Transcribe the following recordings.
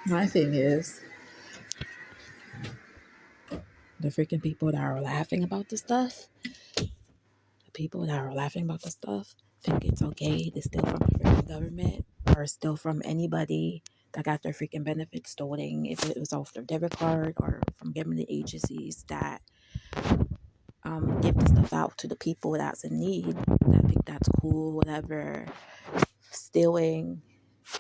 My thing is, the freaking people that are laughing about the stuff, the people that are laughing about the stuff, think it's okay to steal from the freaking government or steal from anybody that got their freaking benefits stolen, if it was off their debit card or from government agencies that give the stuff out to the people that's in need. I think that's cool, whatever. Stealing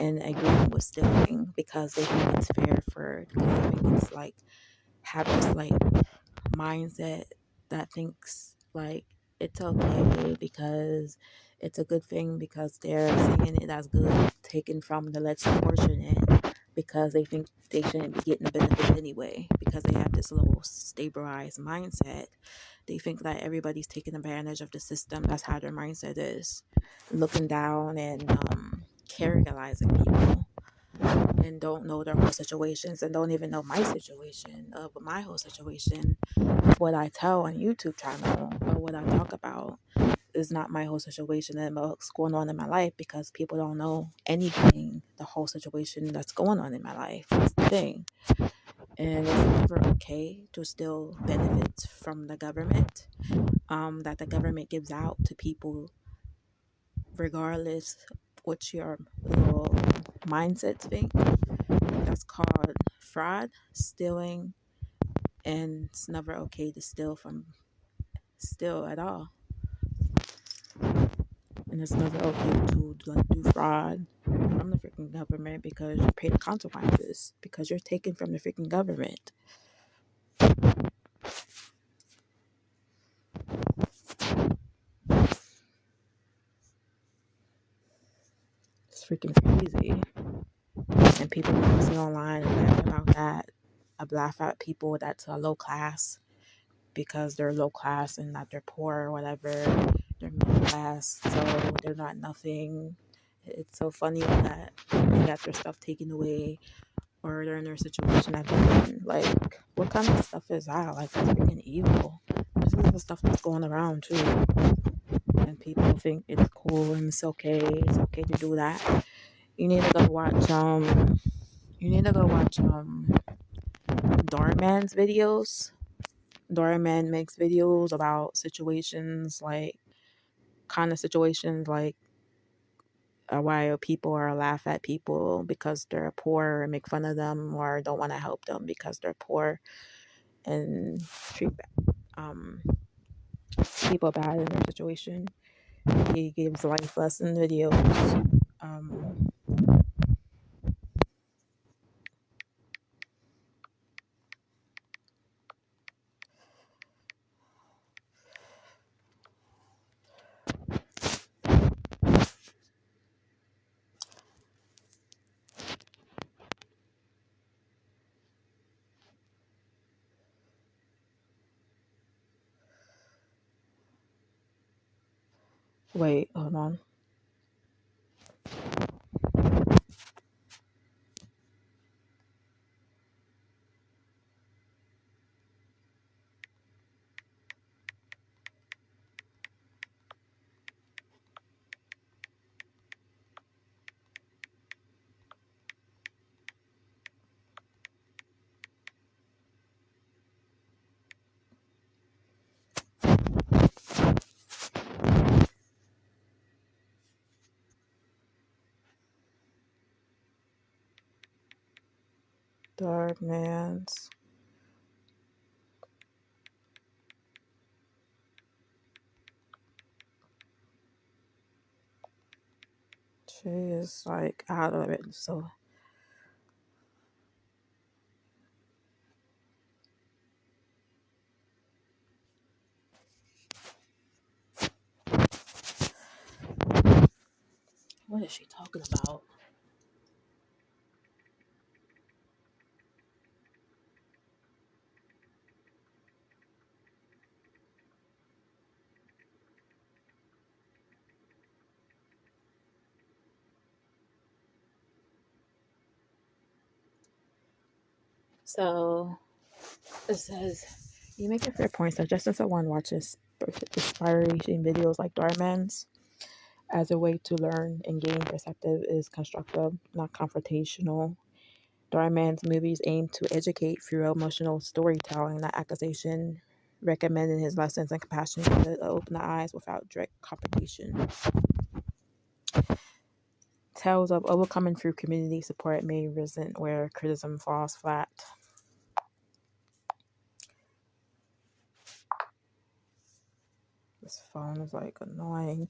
and agreeing with stealing because they think it's fair for, because they think it's like, have this like mindset that thinks like it's okay because it's a good thing because they're seeing it as good, taken from the less fortunate, because they think they shouldn't be getting the benefit anyway, because they have this little stabilized mindset. They think that everybody's taking advantage of the system. That's how their mindset is, looking down and characterizing people, and don't know their whole situations, and don't even know my situation, but my whole situation. What I tell on YouTube channel or what I talk about is not my whole situation and what's going on in my life, because people don't know anything, the whole situation that's going on in my life. That's the thing. And it's never okay to steal benefits from the government, that the government gives out to people, regardless what your little mindset think. That's called fraud, stealing, and it's never okay to steal at all. And it's never okay to like do fraud from the freaking government, because you pay the consequences, because you're taken from the freaking government. It's freaking crazy. And people want to sit online and laugh about that. I laugh at people that's low class because they're low class and not they're poor or whatever. They're middle class, so they're not nothing. It's so funny that they got their stuff taken away, or they're in their situation that they're in. Like, what kind of stuff is that? Like, that's freaking evil. This is the stuff that's going around too, and people think it's cool and it's okay. It's okay to do that. You need to go watch. You need to go watch. Doorman's videos. Doorman makes videos about situations like, kind of situations like, why people are laugh at people because they're poor and make fun of them, or don't want to help them because they're poor, and treat um, people bad in their situation. He gives life lesson videos. Wait, hold on. Darkman's. She is like out of it. So what is she talking about? So it says, you make a fair point, so just as someone watches inspiration videos like Darman's as a way to learn and gain perspective is constructive, not confrontational. Darman's movies aim to educate through emotional storytelling, not accusation, recommending his lessons and compassion to open the eyes without direct confrontation. Tales of overcoming through community support may resent where criticism falls flat. This phone is like annoying.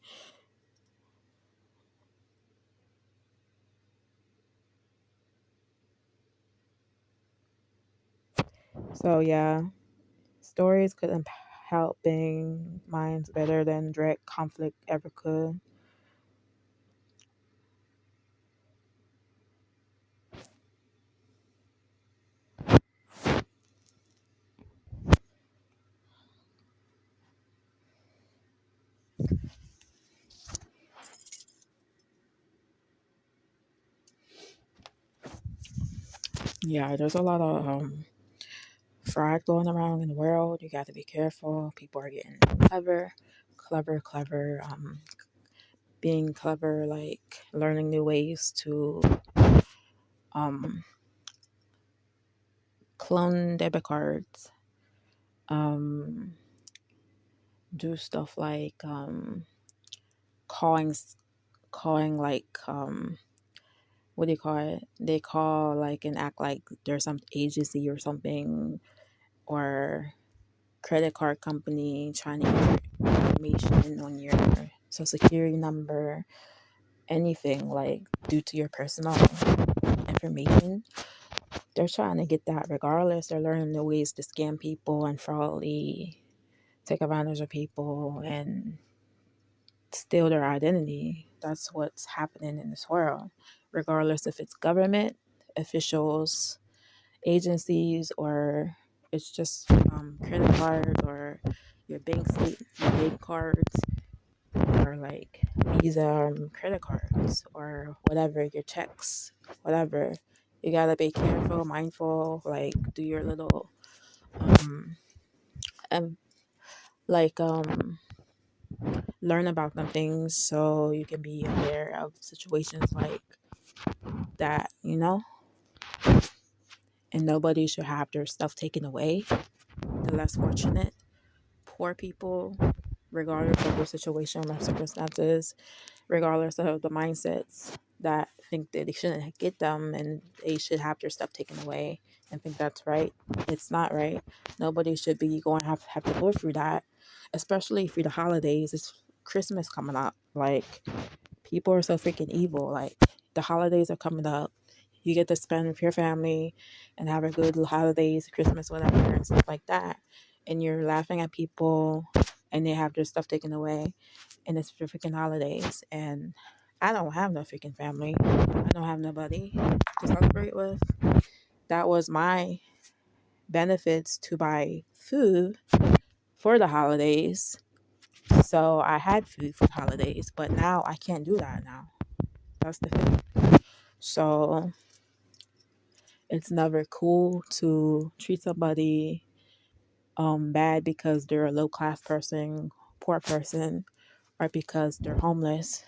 So yeah, stories could help bring minds better than direct conflict ever could. Yeah, there's a lot of fraud going around in the world. You got to be careful. People are getting clever. Being clever, like learning new ways to um, clone debit cards. Um, do stuff like calling, calling like what do you call it? They call like and act like there's some agency or something or credit card company trying to get your information on your social security number, anything like due to your personal information. They're trying to get that regardless. They're learning new ways to scam people and fraudly take advantage of people and steal their identity. That's what's happening in this world, regardless if it's government, officials, agencies, or it's just credit cards or your your bank cards, or like Visa credit cards or whatever, your checks, whatever. You gotta be careful, mindful, like do your little um and like learn about them things so you can be aware of situations like that, and nobody should have their stuff taken away. The less fortunate, poor people, regardless of their situation or circumstances, regardless of the mindsets that think that they shouldn't get them and they should have their stuff taken away and think that's right. It's not right. Nobody should be going to have to go through that, especially through the holidays. It's Christmas coming up. Like, people are so freaking evil. Like, the holidays are coming up. You get to spend with your family and have a good holidays, Christmas, whatever, and stuff like that. And you're laughing at people and they have their stuff taken away. And it's for freaking holidays. And I don't have no freaking family. I don't have nobody to celebrate with. That was my benefits to buy food for the holidays. So I had food for the holidays, but now I can't do that now. That's the thing. So it's never cool to treat somebody bad because they're a low class person, poor person, or because they're homeless.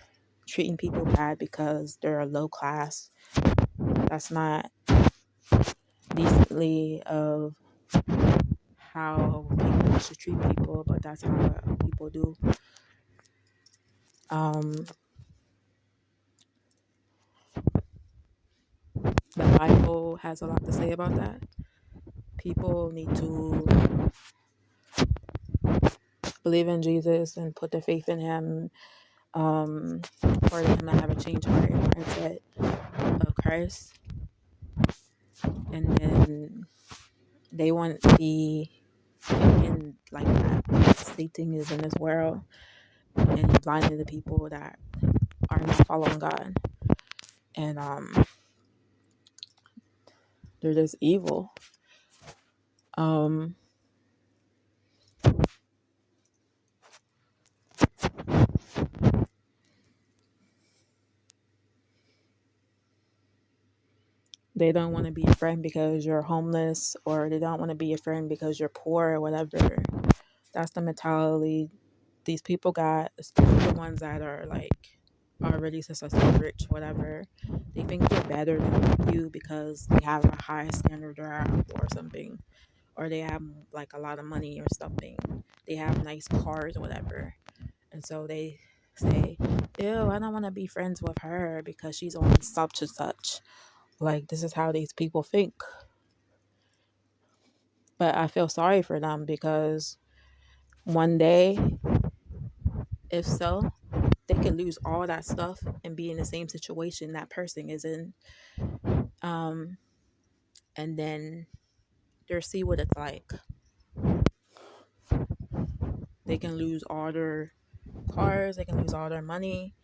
Treating people bad because they're a low class. That's not decently of how people should treat people, but that's how people do. The Bible has a lot to say about that. People need to believe in Jesus and put their faith in Him, for them to have a change heart and mindset of Christ, and then they won't be thinking like that. Satan is in this world and blinding the people that are not following God, and they're just evil. They don't want to be a friend because you're homeless, or they don't want to be a friend because you're poor or whatever. That's the mentality these people got, especially the ones that are like already successful, rich, whatever. They think they're better than you because they have a high standard job or something, or they have like a lot of money or something. They have nice cars or whatever, and so they say, "Ew, I don't want to be friends with her because she's on such and such." Like this is how these people think. But I feel sorry for them because one day, if so, they could lose all that stuff and be in the same situation that person is in. Um, and then they'll see what it's like. They can lose all their cars, they can lose all their money,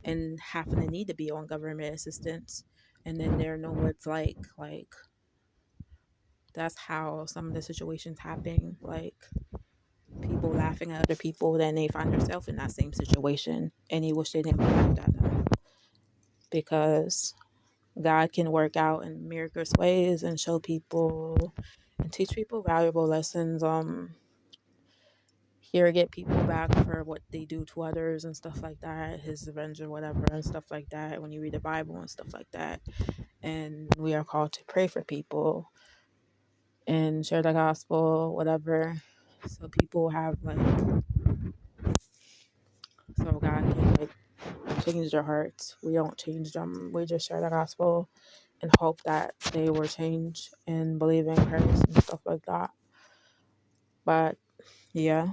and having to need to be on government assistance. And then they know what it's like. Like, that's how some of the situations happen. Like, people laughing at other people, then they find themselves in that same situation and they wish they didn't laugh at them because God can work out in miraculous ways and show people and teach people valuable lessons. Here get people back for what they do to others and stuff like that, his revenge or whatever and stuff like that. When you read the Bible and stuff like that, and we are called to pray for people and share the gospel, whatever. So people have like, so God can like change their hearts. We don't change them. We just share the gospel and hope that they will change and believe in Christ and stuff like that. But yeah.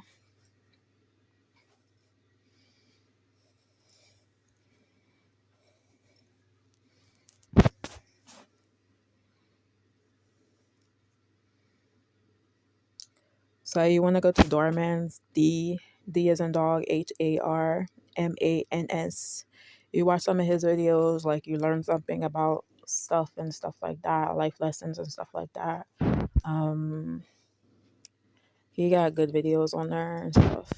So you want to go to Doorman's D as in dog, HARMANS. You watch some of his videos, like you learn something about stuff and stuff like that, life lessons and stuff like that. Um, he got good videos on there and stuff.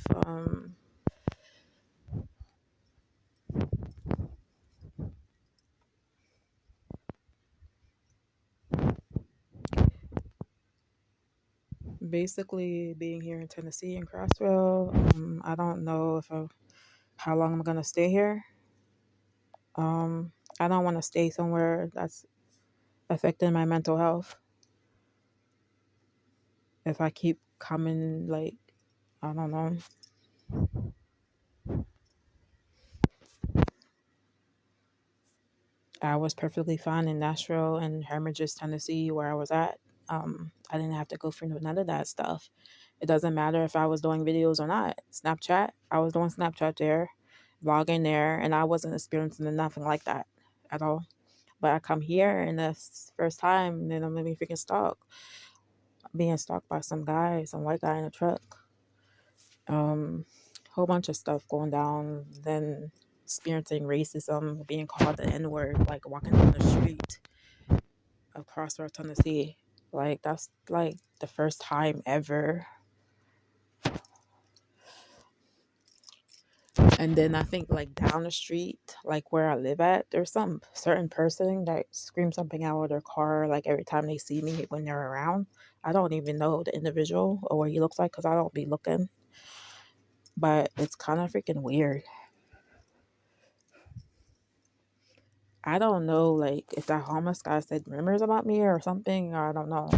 Basically, being here in Tennessee in Crossville, I don't know how long I'm gonna stay here. I don't want to stay somewhere that's affecting my mental health. If I keep coming, like, I don't know. I was perfectly fine in Nashville and Hermitage, Tennessee, where I was at. I didn't have to go through none of that stuff. It doesn't matter if I was doing videos or not. Snapchat, I was doing Snapchat there, vlogging there, and I wasn't experiencing nothing like that at all. But I come here and the first time, and then I'm being freaking stalked. Being stalked by some guy, some white guy in a truck. Whole bunch of stuff going down. Then experiencing racism, being called the N word, like walking down the street across North Tennessee. Like that's like the first time ever. And then I think like down the street, like where I live at, there's some certain person that screams something out of their car like every time they see me when they're around. I don't even know the individual or what he looks like because I don't be looking. But it's kind of freaking weird. I don't know, like, if that homeless guy said rumors about me or something, or I don't know.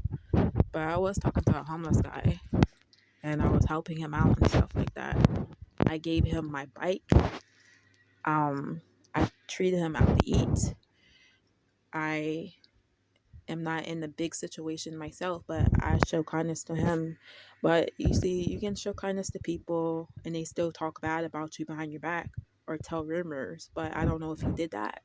But I was talking to a homeless guy and I was helping him out and stuff like that. I gave him my bike. I treated him out to eat. I am not in the big situation myself, but I show kindness to him. But you see, you can show kindness to people and they still talk bad about you behind your back or tell rumors. But I don't know if he did that.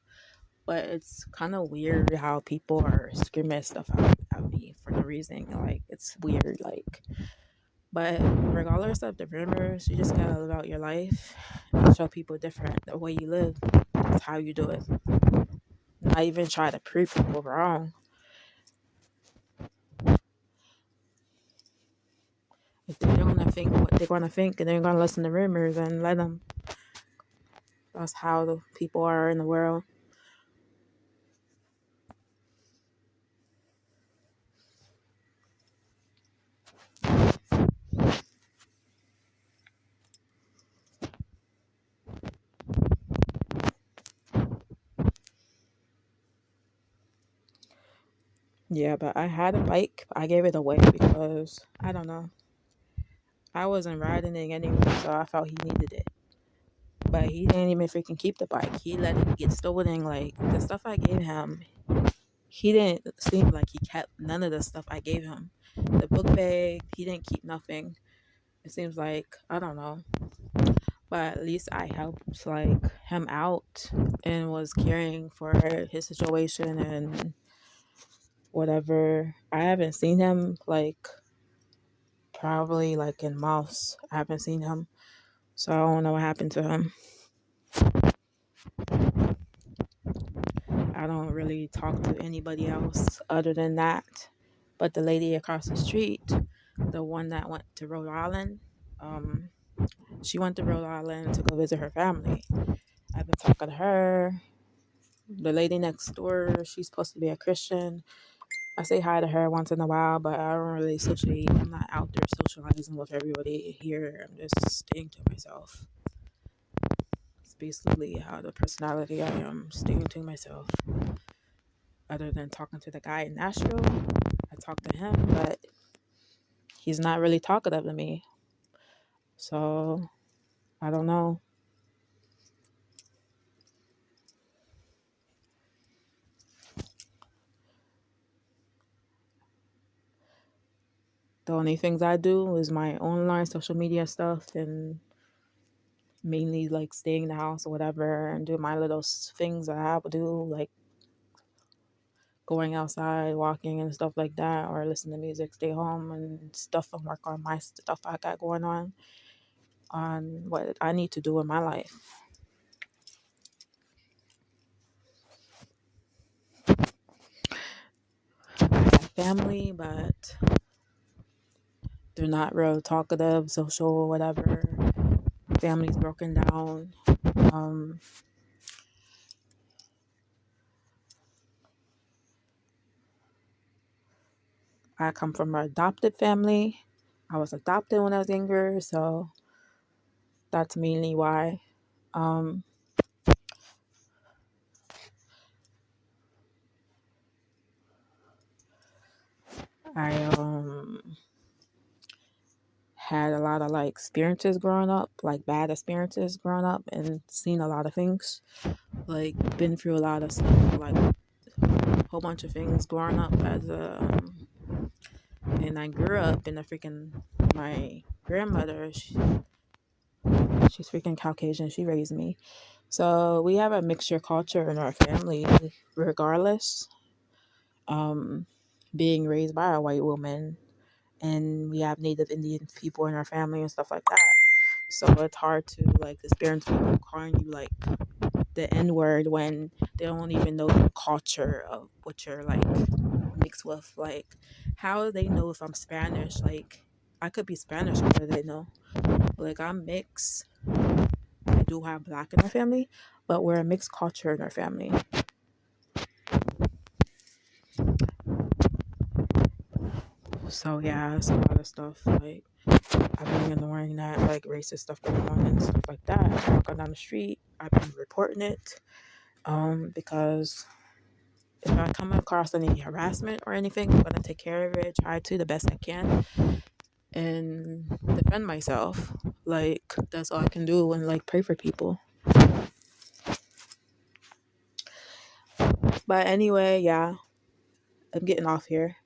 But it's kind of weird how people are screaming stuff out at me for no reason. Like, it's weird. Like, but regardless of the rumors, you just gotta live out your life and show people different the way you live. That's how you do it. Not even try to prove people wrong. If they're gonna think what they're gonna think and they're gonna listen to rumors and let them. That's how the people are in the world. Yeah, but I had a bike. I gave it away because I don't know. I wasn't riding it anyway, so I felt he needed it. But he didn't even freaking keep the bike. He let it get stolen. Like the stuff I gave him, he didn't seem like he kept none of the stuff I gave him. The book bag, he didn't keep nothing. It seems like I don't know, but at least I helped like him out and was caring for his situation and whatever. I haven't seen him like probably like in months. I haven't seen him, so I don't know what happened to him. I don't really talk to anybody else other than that. But the lady across the street, the one that went to Rhode Island, um, she went to Rhode Island to go visit her family. I've been talking to her. The lady next door, she's supposed to be a Christian. I say hi to her once in a while, but I don't really socially. I'm not out there socializing with everybody here. I'm just staying to myself. It's basically how the personality I am, staying to myself. Other than talking to the guy in Nashville, I talked to him, but he's not really talkative to me. So I don't know. The only things I do is my online social media stuff and mainly like staying in the house or whatever and do my little things that I would do, like going outside, walking and stuff like that, or listen to music, stay home and stuff and work on my stuff I got going on what I need to do in my life. I have family, but they're not real talkative, social, whatever. Family's broken down. Um, I come from an adopted family. I was adopted when I was younger, so that's mainly why. Um, I had a lot of like experiences growing up, like bad experiences growing up, and seen a lot of things. Like been through a lot of stuff, like a whole bunch of things growing up as a. And I grew up in a freaking my grandmother. She's freaking Caucasian. She raised me. So we have a mixture culture in our family, regardless. Um, being raised by a white woman, and we have Native Indian people in our family and stuff like that. So it's hard to like experience people calling you like the N word when they don't even know the culture of what you're like mixed with. Like, how do they know if I'm Spanish? Like, I could be Spanish, how do they know? Like, I'm mixed. I do have black in our family, but we're a mixed culture in our family. So yeah, it's a lot of stuff. Like I've been ignoring that, like racist stuff going on and stuff like that. Walking down the street, I've been reporting it. Because if I come across any harassment or anything, I'm gonna take care of it, try to the best I can, and defend myself. Like that's all I can do, and like pray for people. But anyway, yeah, I'm getting off here.